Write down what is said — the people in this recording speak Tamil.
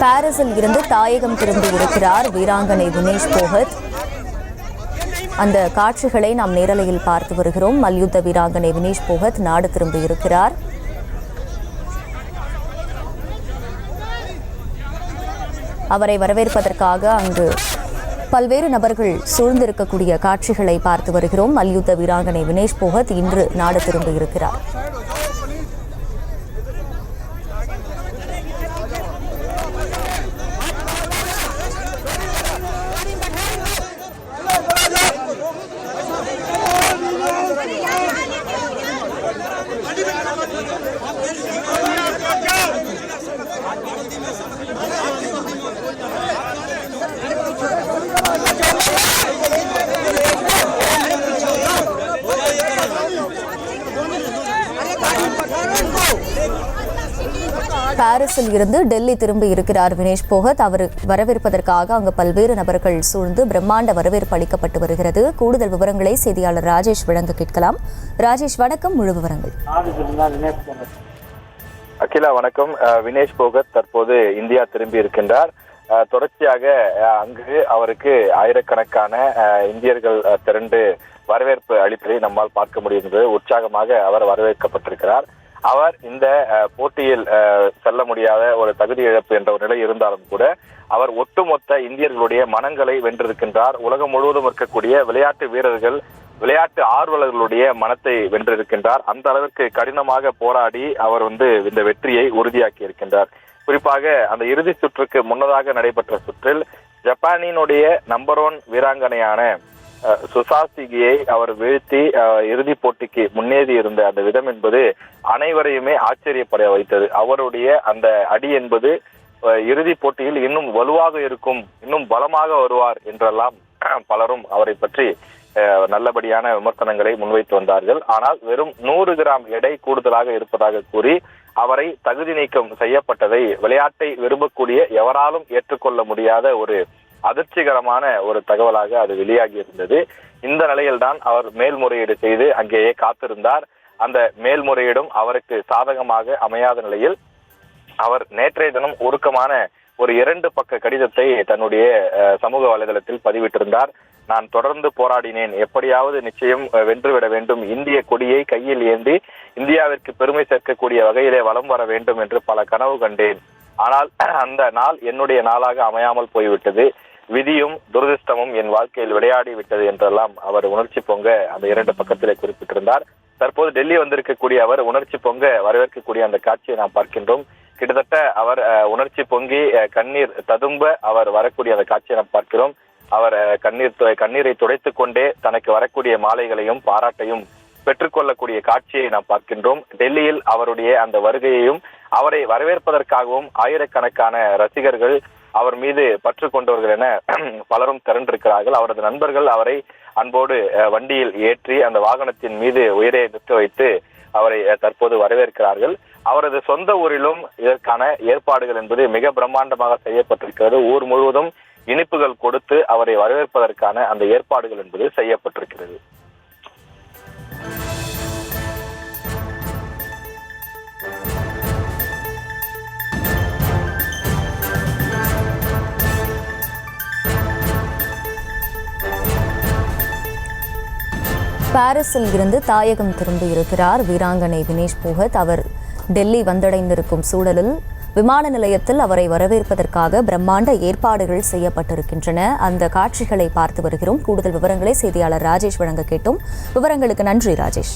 பாரிஸில் இருந்து தாயகம் திரும்பி இருக்கிறார் வீராங்கனை வினேஷ் போகத். அந்த காட்சிகளை நாம் நேரலையில் பார்த்து வருகிறோம். மல்யுத்த வீராங்கனை வினேஷ் போகத் நாடு திரும்பி இருக்கிறார். அவரை வரவேற்பதற்காக அங்கு பல்வேறு நபர்கள் சூழ்ந்திருக்கக்கூடிய காட்சிகளை பார்த்து வருகிறோம். மல்யுத்த வீராங்கனை வினேஷ் போகத் இன்று நாடு திரும்பி இருக்கிறார். பாரிஸில் இருந்து டெல்லி திரும்பி இருக்கிறார் வினேஷ் போகத். அவர் வரவேற்பதற்காக அங்கு பல்வேறு நபர்கள் சூழ்ந்து பிரம்மாண்ட வரவேற்பு அளிக்கப்பட்டு வருகிறது. கூடுதல் விவரங்களை செய்தியாளர் ராஜேஷ் வழங்க கேட்கலாம். ராஜேஷ், வணக்கம். முழு விவரங்கள். அகிலா, வணக்கம். வினேஷ் போகத் தற்போது இந்தியா திரும்பி இருக்கின்றார். தொடர்ச்சியாக அங்கு அவருக்கு ஆயிரக்கணக்கான இந்தியர்கள் திரண்டு வரவேற்பு அளிப்பதை நம்மால் பார்க்க முடிகிறது. உற்சாகமாக அவர் வரவேற்கப்பட்டிருக்கிறார். அவர் இந்த போட்டியில் செல்ல முடியாத ஒரு தகுதி இழப்பு என்ற ஒரு நிலை இருந்தாலும் கூட அவர் ஒட்டுமொத்த இந்தியர்களுடைய மனங்களை வென்றிருக்கின்றார். உலகம் முழுவதும் இருக்கக்கூடிய விளையாட்டு வீரர்கள், விளையாட்டு ஆர்வலர்களுடைய மனத்தை வென்றிருக்கின்றார். அந்த அளவிற்கு கடினமாக போராடி அவர் இந்த வெற்றியை உறுதியாக்கி இருக்கின்றார். குறிப்பாக அந்த இறுதி சுற்றுக்கு முன்னதாக நடைபெற்ற சுற்றில் ஜப்பானினுடைய நம்பர் 1 வீராங்கனையான சுசாசிகியை அவர் வீழ்த்தி இறுதி போட்டிக்கு முன்னேறி இருந்த அந்த விதம் என்பது அனைவரையுமே ஆச்சரியப்பட வைத்தது. அவருடைய அந்த அடி என்பது இறுதி போட்டியில் இன்னும் வலுவாக இருக்கும், இன்னும் பலமாக வருவார் என்றெல்லாம் பலரும் அவரை பற்றி நல்லபடியான விமர்சனங்களை முன்வைத்து வந்தார்கள். ஆனால் வெறும் 100 கிராம் எடை கூடுதலாக இருப்பதாக கூறி அவரை தகுதி நீக்கம் செய்யப்பட்டதை விளையாட்டை விரும்பக்கூடிய எவராலும் ஏற்றுக்கொள்ள முடியாத ஒரு அதிர்ச்சிகரமான ஒரு தகவலாக அது வெளியாகி இருந்தது. இந்த நிலையில்தான் அவர் மேல்முறையீடு செய்து அங்கேயே காத்திருந்தார். அந்த மேல்முறையீடும் அவருக்கு சாதகமாக அமையாத நிலையில் அவர் நேற்றைய தினம் உருக்கமான ஒரு 2 பக்க கடிதத்தை தன்னுடைய சமூக வலைதளத்தில் பதிவிட்டிருந்தார். நான் தொடர்ந்து போராடினேன், எப்படியாவது நிச்சயம் வென்றுவிட வேண்டும், இந்திய கொடியை கையில் ஏந்தி இந்தியாவிற்கு பெருமை சேர்க்கக்கூடிய வகையிலே வலம் வர வேண்டும் என்று பல கனவு கண்டேன். ஆனால் அந்த நாள் என்னுடைய நாளாக அமையாமல் போய்விட்டது. விதியும் துரதிர்ஷ்டமும் என் வாழ்க்கையில் விளையாடி விட்டது என்றெல்லாம் அவர் உணர்ச்சி பொங்க அந்த 2 பக்கத்திலே குறிப்பிட்டிருந்தார். தற்போது டெல்லி வந்திருக்கக்கூடிய அவர் உணர்ச்சி பொங்க வரவேற்கக்கூடிய அந்த காட்சியை நாம் பார்க்கின்றோம். கிட்டத்தட்ட அவர் உணர்ச்சி பொங்கி கண்ணீர் ததும்ப அவர் வரக்கூடிய அந்த காட்சியை நாம் பார்க்கிறோம். அவர் கண்ணீரை துடைத்துக் கொண்டே தனக்கு வரக்கூடிய மாலைகளையும் பாராட்டையும் பெற்றுக்கொள்ளக்கூடிய காட்சியை நாம் பார்க்கின்றோம். டெல்லியில் அவருடைய அந்த வருகையையும் அவரை வரவேற்பதற்காகவும் ஆயிரக்கணக்கான ரசிகர்கள், அவர் மீது பற்று கொண்டவர்கள் என பலரும் திரண்டிருக்கிறார்கள். அவரது நண்பர்கள் அவரை அன்போடு வண்டியில் ஏற்றி அந்த வாகனத்தின் மீது உயிரை நிற்க வைத்து அவரை தற்போது வரவேற்கிறார்கள். அவரது சொந்த ஊரிலும் இதற்கான ஏற்பாடுகள் என்பது மிக பிரம்மாண்டமாக செய்யப்பட்டிருக்கிறது. ஊர் முழுவதும் இனிப்புகள் கொடுத்து அவரை வரவேற்பதற்கான அந்த ஏற்பாடுகள் என்பது செய்யப்பட்டிருக்கிறது. பாரிஸில் இருந்து தாயகம் திரும்பி இருக்கிறார் வீராங்கனை வினேஷ் போகத். அவர் டெல்லி வந்தடைந்திருக்கும் சூழலில் விமான நிலையத்தில் அவரை வரவேற்பதற்காக பிரம்மாண்ட ஏற்பாடுகள் செய்யப்பட்டிருக்கின்றன. அந்த காட்சிகளை பார்த்து வருகிறோம். கூடுதல் விவரங்களை செய்தியாளர் ராஜேஷ் வழங்க கேட்டோம். விவரங்களுக்கு நன்றி ராஜேஷ்.